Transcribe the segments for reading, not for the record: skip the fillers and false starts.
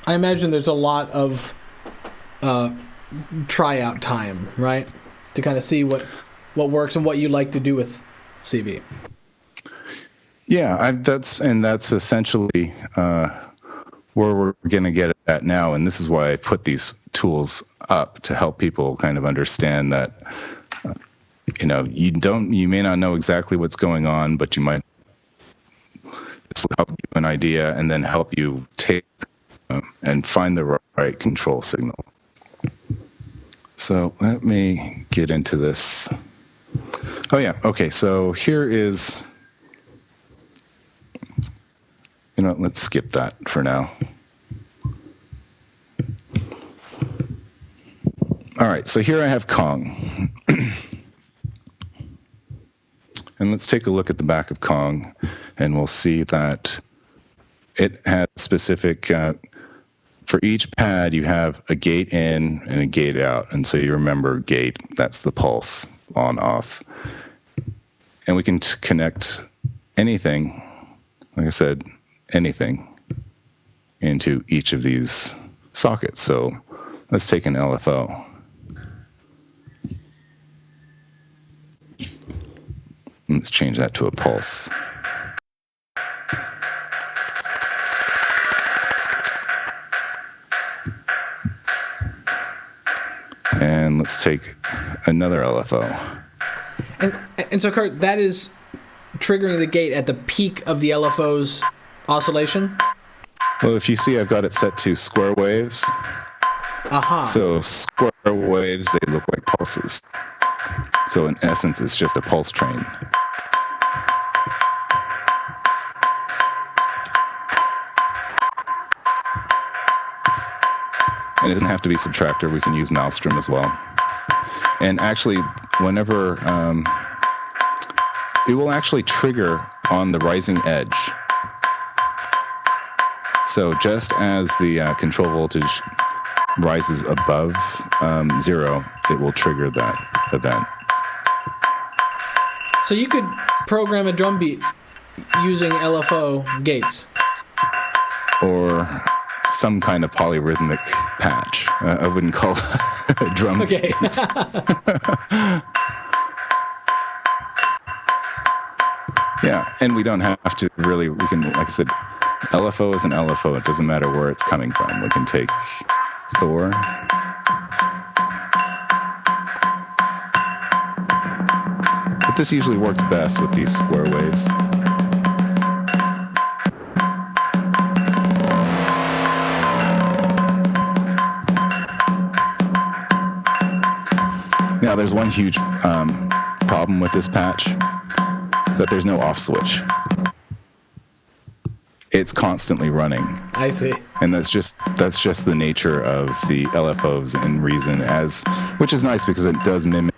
I imagine there's a lot of tryout time, right? To kind of see what works and what you like to do with CV. Yeah, that's essentially where we're going to get at now, and this is why I put these tools up to help people kind of understand that you may not know exactly what's going on, but you might help you an idea and then help you take and find the right control signal. So let me get into this. Oh yeah, okay, so here is, let's skip that for now. All right, so here I have Kong. And let's take a look at the back of Kong, and we'll see that it has specific, for each pad you have a gate in and a gate out. And so you remember gate, that's the pulse, on, off. And we can connect anything, like I said, anything, into each of these sockets. So let's take an LFO. Let's change that to a pulse. And let's take another LFO. And so, Kurt, that is triggering the gate at the peak of the LFO's oscillation? Well, if you see, I've got it set to square waves. Aha. So square waves, they look like pulses. So in essence, it's just a pulse train. And it doesn't have to be subtractor. We can use Maelstrom as well. And actually, whenever it will actually trigger on the rising edge. So just as the control voltage rises above 0, it will trigger that event. So you could program a drum beat using LFO gates. Or some kind of polyrhythmic patch. I wouldn't call it a drum okay. beat. Yeah, and we don't have to really, we can, like I said, LFO is an LFO. It doesn't matter where it's coming from. We can take Thor. But this usually works best with these square waves. Now, there's one huge problem with this patch, that there's no off switch. It's constantly running. I see. And that's just the nature of the LFOs in Reason, which is nice because it does mimic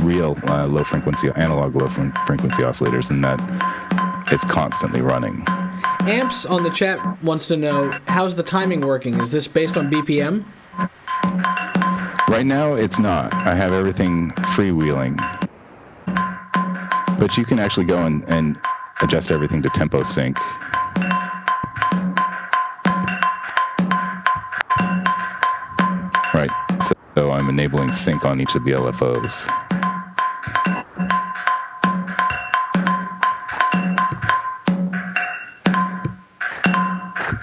real analog low frequency oscillators in that it's constantly running. Amps on the chat wants to know, how's the timing working? Is this based on BPM? Right now, it's not. I have everything freewheeling. But you can actually go and adjust everything to tempo sync. Right, so I'm enabling sync on each of the LFOs.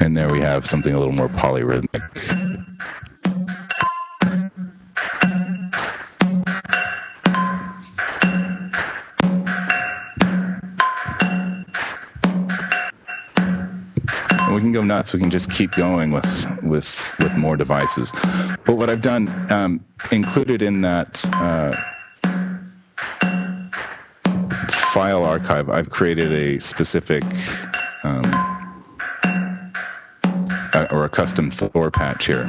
And there we have something a little more polyrhythmic. We can go nuts. We can just keep going with more devices. But what I've done, included in that file archive, I've created a specific or a custom Thor patch here,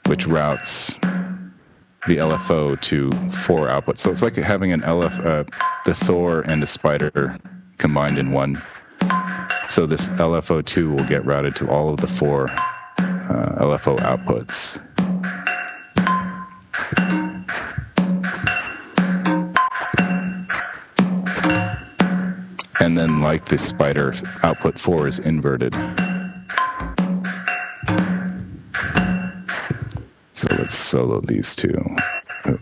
which routes the LFO to 4 outputs. So it's like having an the Thor and a Spider combined in one. So this LFO2 will get routed to all of the 4 LFO outputs. And then, like the Spider, output 4 is inverted. let's solo these two. Oh.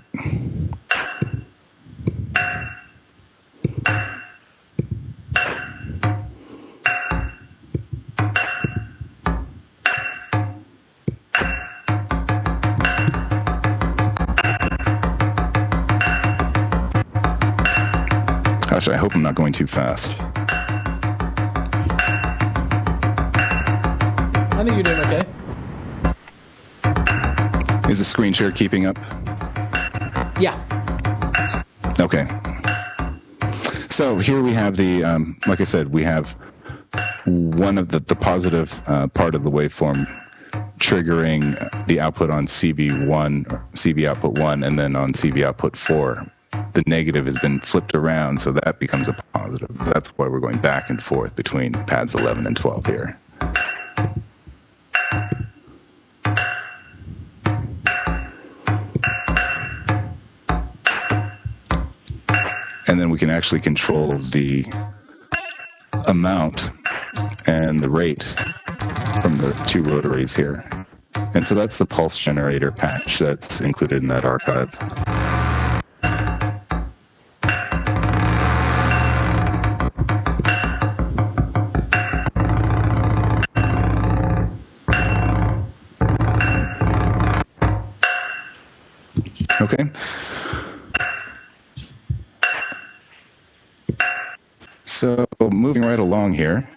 Gosh, I hope I'm not going too fast. I think you're doing okay. Is the screen share keeping up? Yeah. Okay. So here we have the, like I said, we have one of the positive part of the waveform triggering the output on CV1, or CV output 1, and then on CV output 4. The negative has been flipped around, so that becomes a positive. That's why we're going back and forth between pads 11 and 12 here. And then we can actually control the amount and the rate from the two rotaries here. And so that's the pulse generator patch that's included in that archive. Okay. So moving right along here,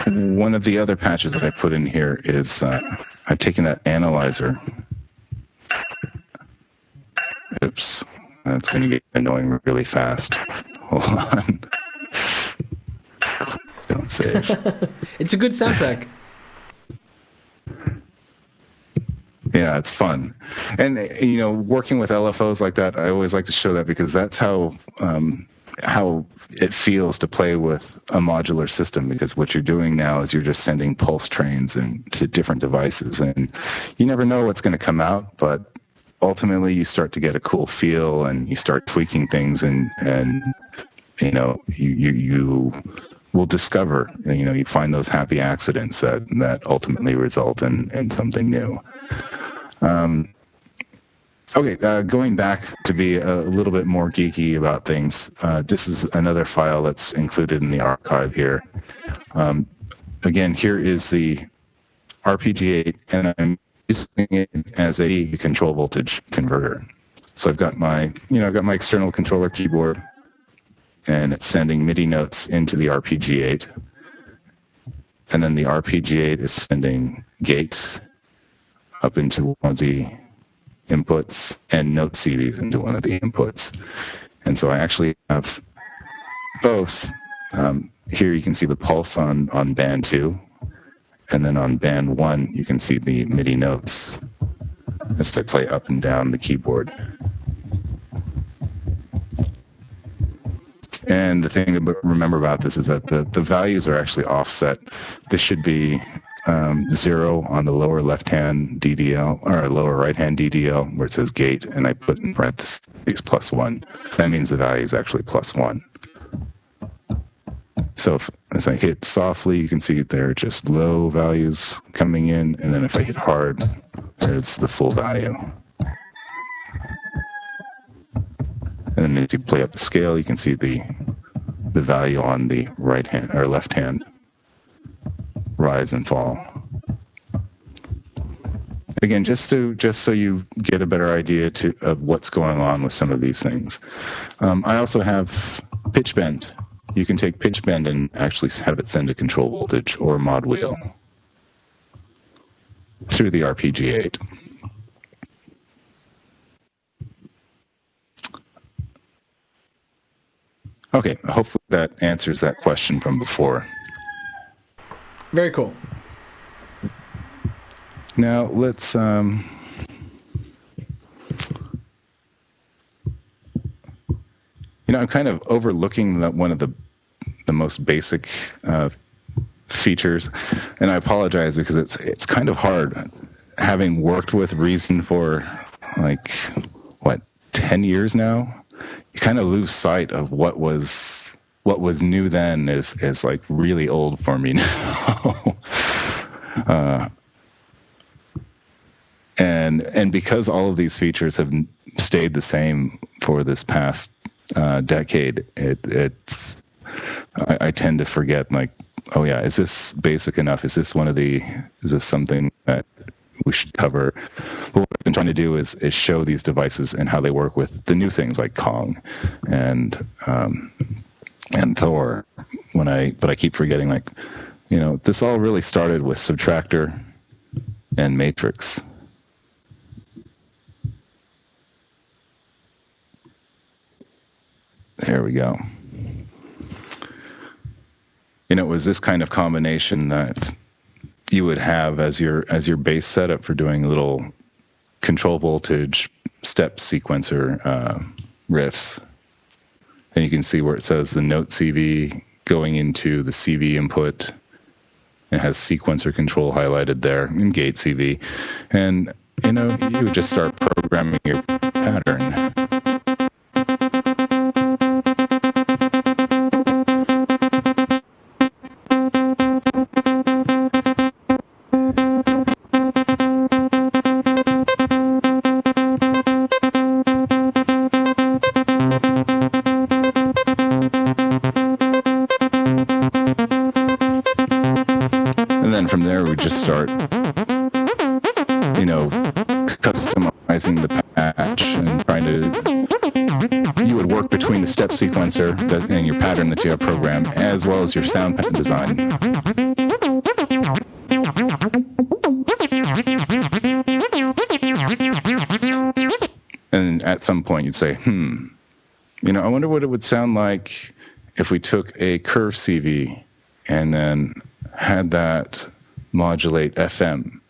one of the other patches that I put in here is I've taken that analyzer. Oops, that's going to get annoying really fast. Hold on. Don't save. It's a good soundtrack. Yeah, it's fun. And, you know, working with LFOs like that, I always like to show that because that's how it feels to play with a modular system, because what you're doing now is you're just sending pulse trains to different devices, and you never know what's going to come out, but ultimately you start to get a cool feel and you start tweaking things, and you know, you will discover, you know, you find those happy accidents that ultimately result in something new. Okay, going back to be a little bit more geeky about things, this is another file that's included in the archive here. Again, here is the RPG8, and I'm using it as a control voltage converter. So I've got my external controller keyboard, and it's sending MIDI notes into the RPG8, and then the RPG8 is sending gates up into one of the inputs and note CDs into one of the inputs. And so I actually have both. Here you can see the pulse on band 2, and then on band 1 you can see the MIDI notes as I play up and down the keyboard. And the thing to remember about this is that the values are actually offset. This should be 0 on the lower left-hand DDL, or lower right-hand DDL, where it says gate, and I put in parentheses +1. That means the value is actually +1. So as I hit softly, you can see there are just low values coming in, and then if I hit hard, there's the full value. And then as you play up the scale, you can see the value on the right hand or left hand rise and fall. Again, just so you get a better idea of what's going on with some of these things. I also have pitch bend. You can take pitch bend and actually have it send a control voltage or mod wheel through the RPG8. Okay, hopefully that answers that question from before. Very cool. Now let's I'm kind of overlooking one of the most basic features, and I apologize because it's kind of hard, having worked with Reason for 10 years now. You kind of lose sight of what was what was new then is like really old for me now. And because all of these features have stayed the same for this past decade, I tend to forget, like, oh yeah, is this basic enough? Is this something that we should cover? But what I've been trying to do is show these devices and how they work with the new things like Kong and Thor. But I keep forgetting, like, this all really started with Subtractor and Matrix. There we go. It was this kind of combination that you would have as your base setup for doing little control voltage step sequencer riffs. And you can see where it says the note CV going into the CV input. It has sequencer control highlighted there and gate CV. And, you would just start programming your pattern. From there, we just start, customizing the patch and trying to. You would work between the step sequencer and your pattern that you have programmed, as well as your sound pattern design. And at some point, you'd say, I wonder what it would sound like if we took a curve CV and then had that modulate FM.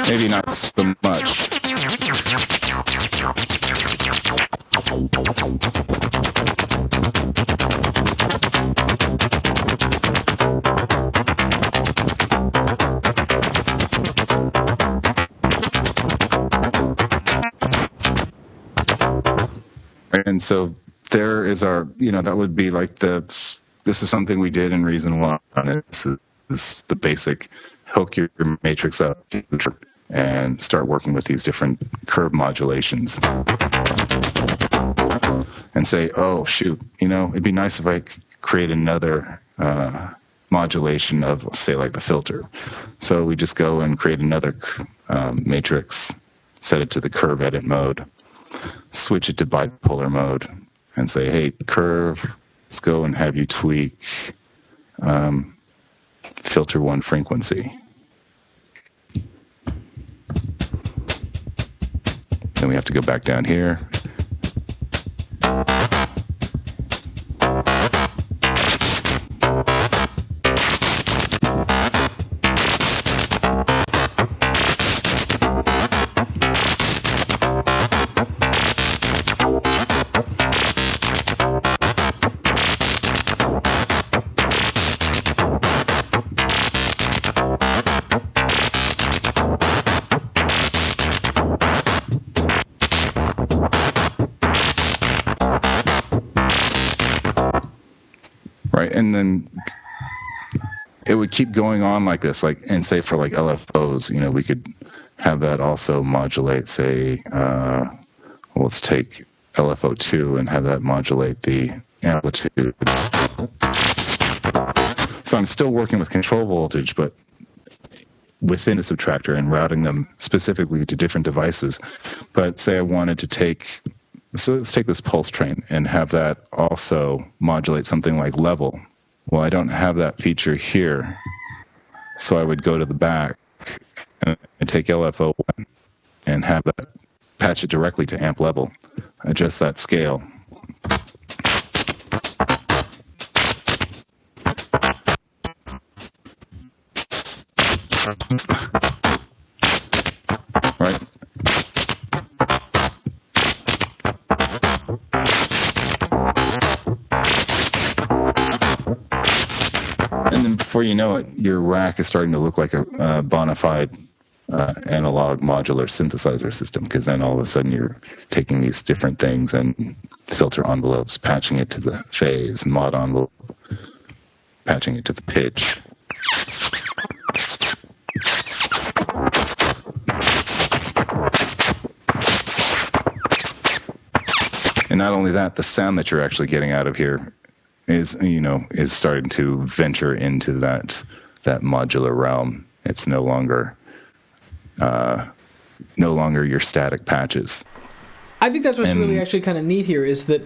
Maybe not so much. And so there is our, that would be like this is something we did in Reason 1. This is the basic hook your matrix up and start working with these different curve modulations. And say, oh, shoot, it'd be nice if I could create another modulation of, say, like the filter. So we just go and create another matrix, set it to the curve edit mode, switch it to bipolar mode, and say, hey, curve, let's go and have you tweak filter 1 frequency. Then we have to go back down here. Right, and then it would keep going on like this, and say for like LFOs, we could have that also modulate, say, let's take LFO2 and have that modulate the amplitude. So I'm still working with control voltage, but within the subtractor and routing them specifically to different devices. But say I wanted to so let's take this pulse train and have that also modulate something like level. Well, I don't have that feature here, so I would go to the back and take LFO1 and have that patch it directly to amp level, adjust that scale. Right. before you know it, your rack is starting to look like a bona fide analog modular synthesizer system, because then all of a sudden you're taking these different things and filter envelopes, patching it to the phase, mod envelope, patching it to the pitch. And not only that, the sound that you're actually getting out of here is starting to venture into that modular realm. It's no longer your static patches. I think that's what's really actually kind of neat here is that,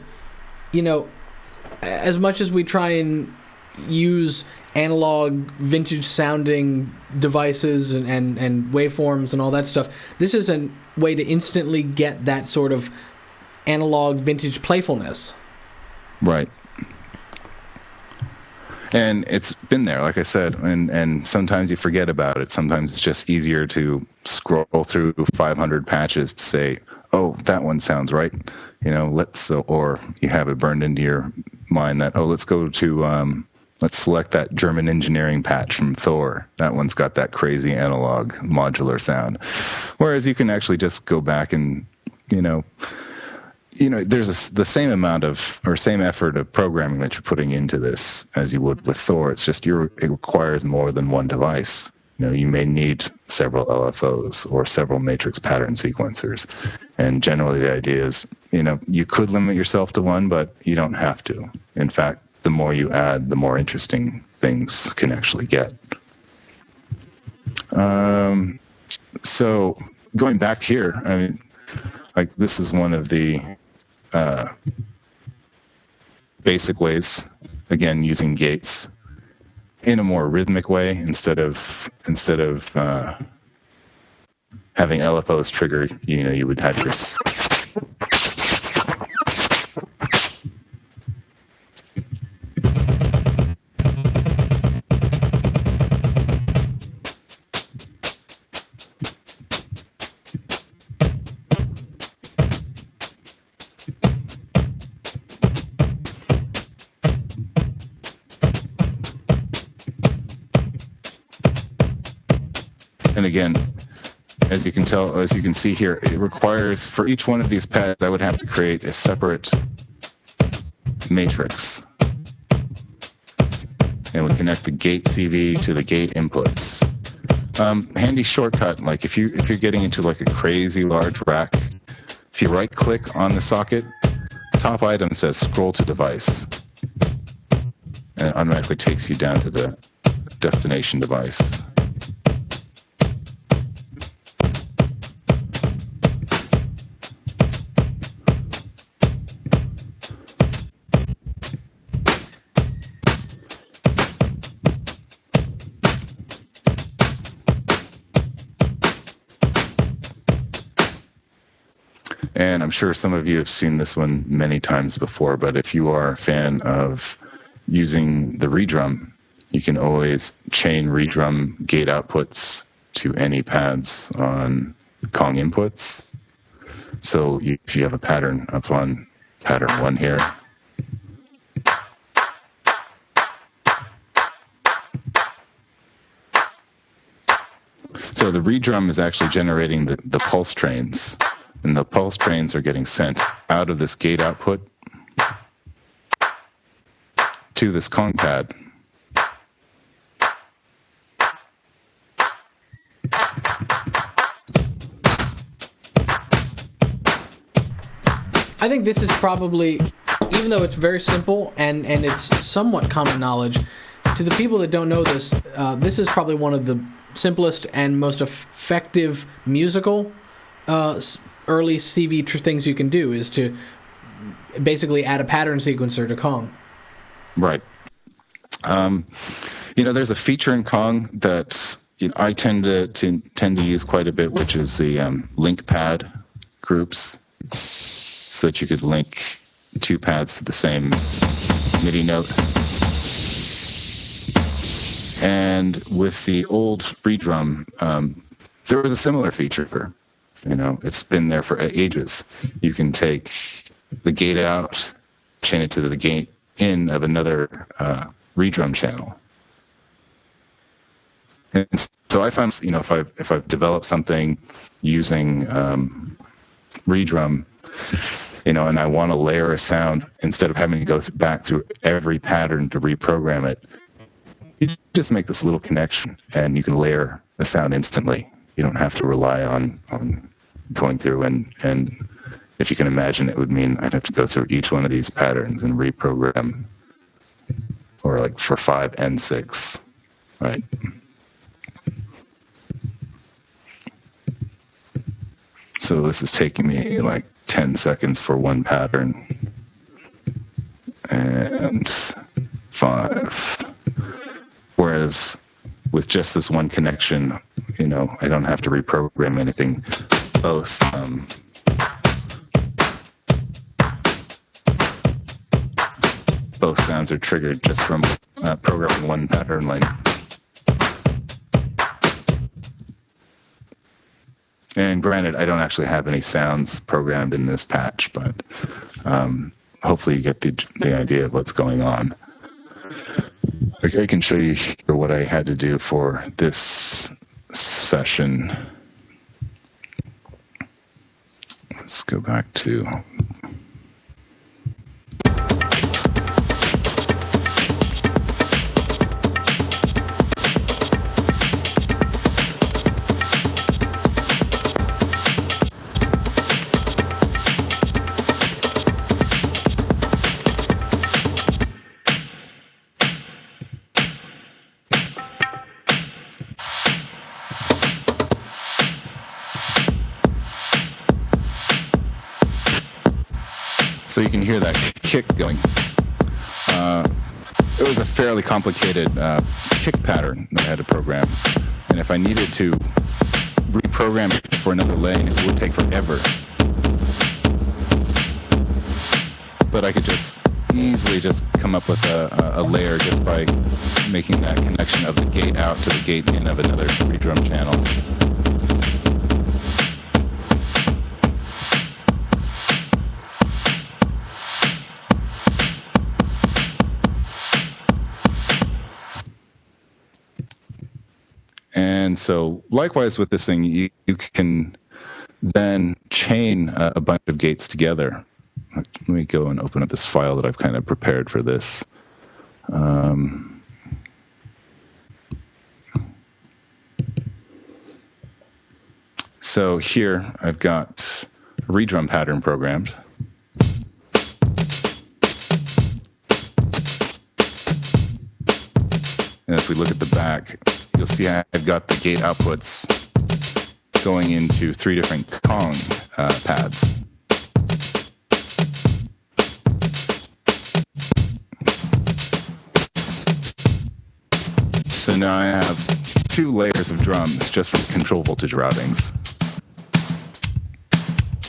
as much as we try and use analog vintage sounding devices and waveforms and all that stuff, this is a way to instantly get that sort of analog vintage playfulness. Right. And it's been there, like I said, and sometimes you forget about it. Sometimes it's just easier to scroll through 500 patches to say, oh, that one sounds right. Or you have it burned into your mind that, let's go to, let's select that German engineering patch from Thor. That one's got that crazy analog modular sound. Whereas you can actually just go back and, there's the same amount of, or same effort of programming that you're putting into this as you would with Thor. It's just it requires more than one device. You may need several LFOs or several matrix pattern sequencers. And generally the idea is, you could limit yourself to one, but you don't have to. In fact, the more you add, the more interesting things can actually get. So going back here, this is one of the basic ways, again, using gates in a more rhythmic way instead of having LFOs trigger. You would have your And again, as you can see here, it requires, for each one of these pads, I would have to create a separate matrix. And we connect the gate CV to the gate inputs. Handy shortcut, like if you're getting into like a crazy large rack, if you right click on the socket, top item says scroll to device. And it automatically takes you down to the destination device. And I'm sure some of you have seen this one many times before, but if you are a fan of using the redrum, you can always chain redrum gate outputs to any pads on Kong inputs. So if you have a pattern up on pattern 1 here, so the redrum is actually generating the pulse trains. And the pulse trains are getting sent out of this gate output to this Kong pad. I think this is probably, even though it's very simple and it's somewhat common knowledge, to the people that don't know this, this is probably one of the simplest and most effective musical early CV things you can do, is to basically add a pattern sequencer to Kong. Right. There's a feature in Kong that I tend to use quite a bit, which is the link pad groups, so that you could link 2 pads to the same MIDI note. And with the old redrum, there was a similar feature. It's been there for ages. You can take the gate out, chain it to the gate in of another redrum channel. And so I found, if I've developed something using redrum, and I want to layer a sound, instead of having to go back through every pattern to reprogram it, you just make this little connection and you can layer a sound instantly. You don't have to rely on going through and if you can imagine, it would mean I'd have to go through each one of these patterns and reprogram, or like for 5 and 6, right? So this is taking me like 10 seconds for one pattern, and 5. Whereas with just this one connection, I don't have to reprogram anything. Both sounds are triggered just from programming one pattern line. And granted, I don't actually have any sounds programmed in this patch, but hopefully you get the idea of what's going on. I can show you here what I had to do for this session. Let's go back to... So you can hear that kick going. It was a fairly complicated kick pattern that I had to program. And if I needed to reprogram it for another lane, it would take forever. But I could just easily just come up with a layer just by making that connection of the gate out to the gate in of another redrum channel. And so likewise with this thing, you can then chain a bunch of gates together. Let me go and open up this file that I've kind of prepared for this. So here I've got a redrum pattern programmed. And if we look at the back, you'll see I've got the gate outputs going into 3 different Kong pads. So now I have 2 layers of drums just from control voltage routings,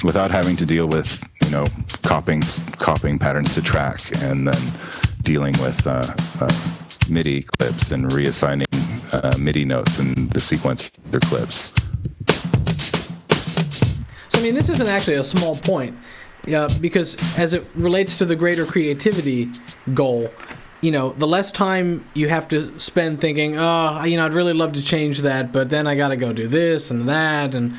without having to deal with, copying patterns to track and then dealing with Midi clips and reassigning Midi notes and the sequencer clips. So, this isn't actually a small point, because as it relates to the greater creativity goal, the less time you have to spend thinking, I'd really love to change that, but then I got to go do this and that, and,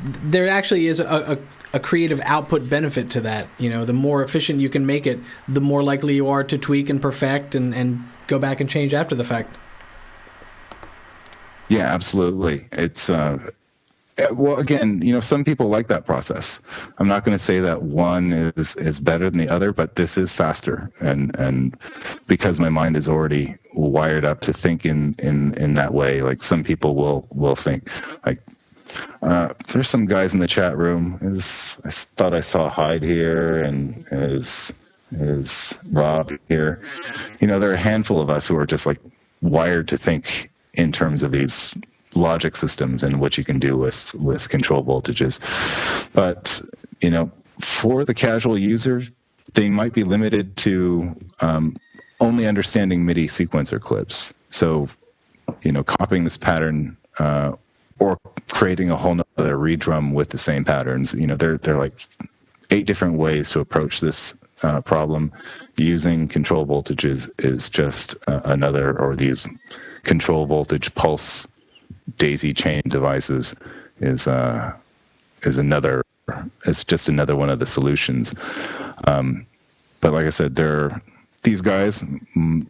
there actually is a creative output benefit to that. The more efficient you can make it, the more likely you are to tweak and perfect and go back and change after the fact. Yeah, absolutely. It's well, again, some people like that process. I'm not going to say that one is better than the other, but this is faster, and because my mind is already wired up to think in that way. Like some people will think like, there's some guys in the chat room. I thought I saw Hyde here, and is Rob here. There are a handful of us who are just like wired to think in terms of these logic systems and what you can do with control voltages. But, for the casual user, they might be limited to only understanding MIDI sequencer clips. So, copying this pattern or creating a whole nother redrum with the same patterns, they're like 8 different ways to approach this problem, using control voltages is just another, or these control voltage pulse daisy chain devices is another. It's just another one of the solutions. But like I said, these guys, a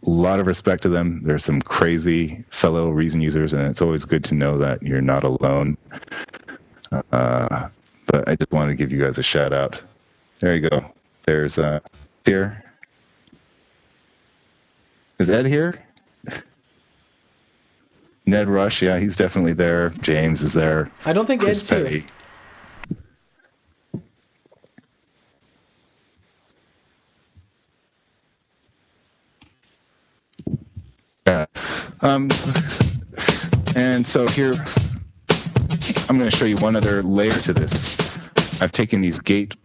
lot of respect to them. There's some crazy fellow Reason users, and it's always good to know that you're not alone. But I just wanted to give you guys a shout out. There you go. There's here. Is Ed here? Ned Rush, yeah, he's definitely there. James is there. I don't think Chris Ed's Petty. here. Yeah. And so here, I'm going to show you one other layer to this. I've taken these gate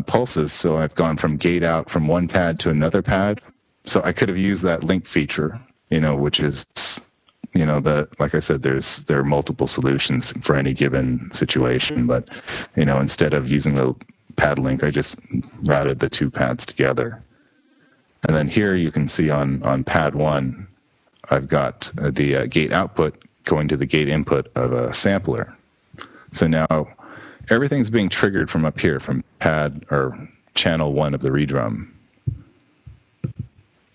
pulses, so I've gone from gate out from one pad to another pad. So I could have used that link feature, which is, like I said, there are multiple solutions for any given situation. But, instead of using the pad link, I just routed the two pads together. And then here you can see on pad 1, I've got the gate output going to the gate input of a sampler. So now everything's being triggered from up here, from pad or channel 1 of the redrum.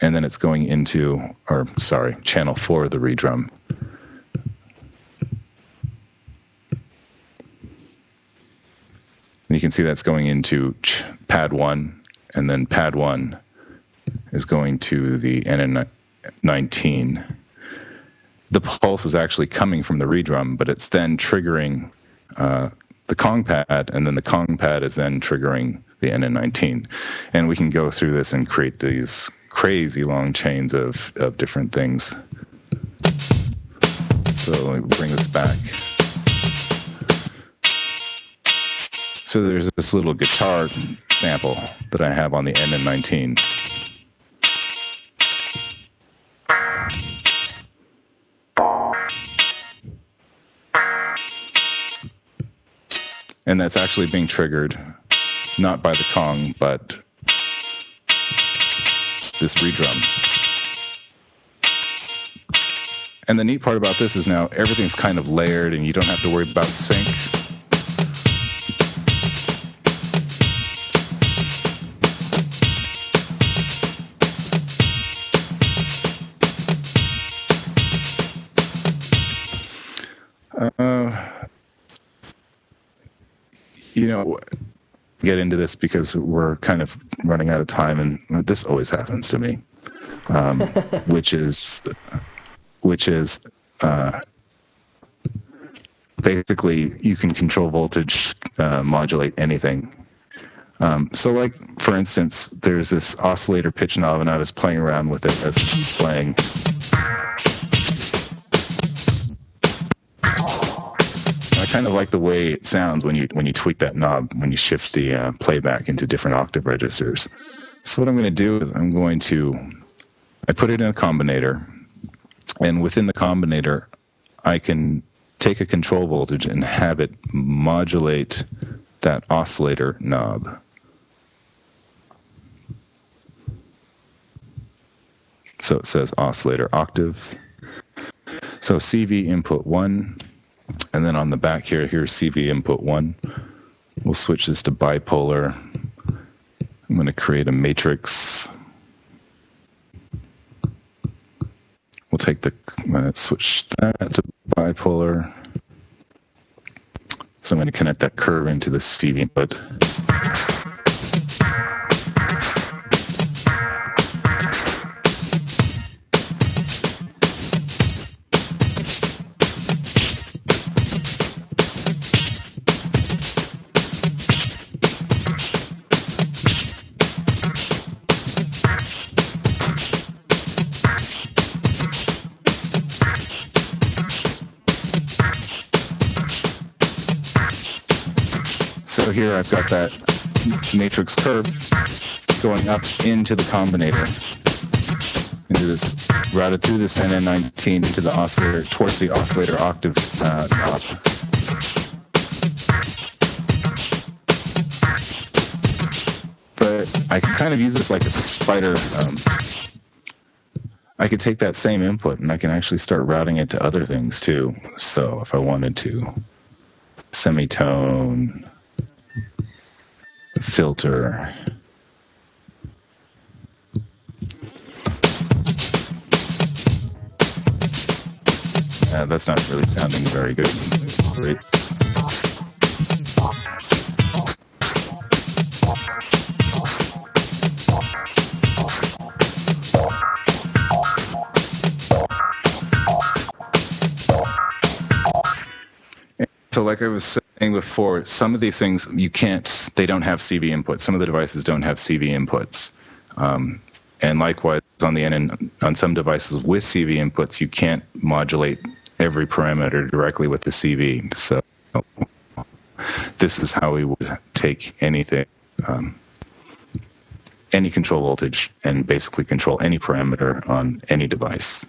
And then it's going into, channel 4 of the redrum. And you can see that's going into pad 1, and then pad 1 is going to the NN19. The pulse is actually coming from the redrum, but it's then triggering the Kong pad, and then the Kong pad is then triggering the NN19. And we can go through this and create these crazy long chains of different things. So let me bring this back. So there's this little guitar sample that I have on the NN19. And that's actually being triggered not by the Kong, but this redrum. And the neat part about this is now everything's kind of layered and you don't have to worry about sync. Get into this because we're kind of running out of time, and this always happens to me, which is basically you can control voltage, modulate anything. So like, for instance, there's this oscillator pitch knob, and I was playing around with it as she's playing. I kind of like the way it sounds when you tweak that knob, when you shift the playback into different octave registers. So what I'm going to do is I put it in a combinator, and within the combinator, I can take a control voltage and have it modulate that oscillator knob. So it says oscillator octave. So CV input 1. And then on the back here's CV input 1. We'll switch this to bipolar. I'm going to create a matrix. We'll take switch that to bipolar. So I'm going to connect that curve into the CV input. So here I've got that matrix curve going up into the combinator, routed through this NN19 into the oscillator, towards the oscillator octave knob. But I kind of use this like a spider. I could take that same input and I can actually start routing it to other things too. So if I wanted to semitone, filter, that's not really sounding very good. Right? So like I was saying before, some of these things they don't have CV inputs. Some of the devices don't have CV inputs. And likewise, on the end, and on some devices with CV inputs, you can't modulate every parameter directly with the CV. So this is how we would take anything, any control voltage, and basically control any parameter on any device.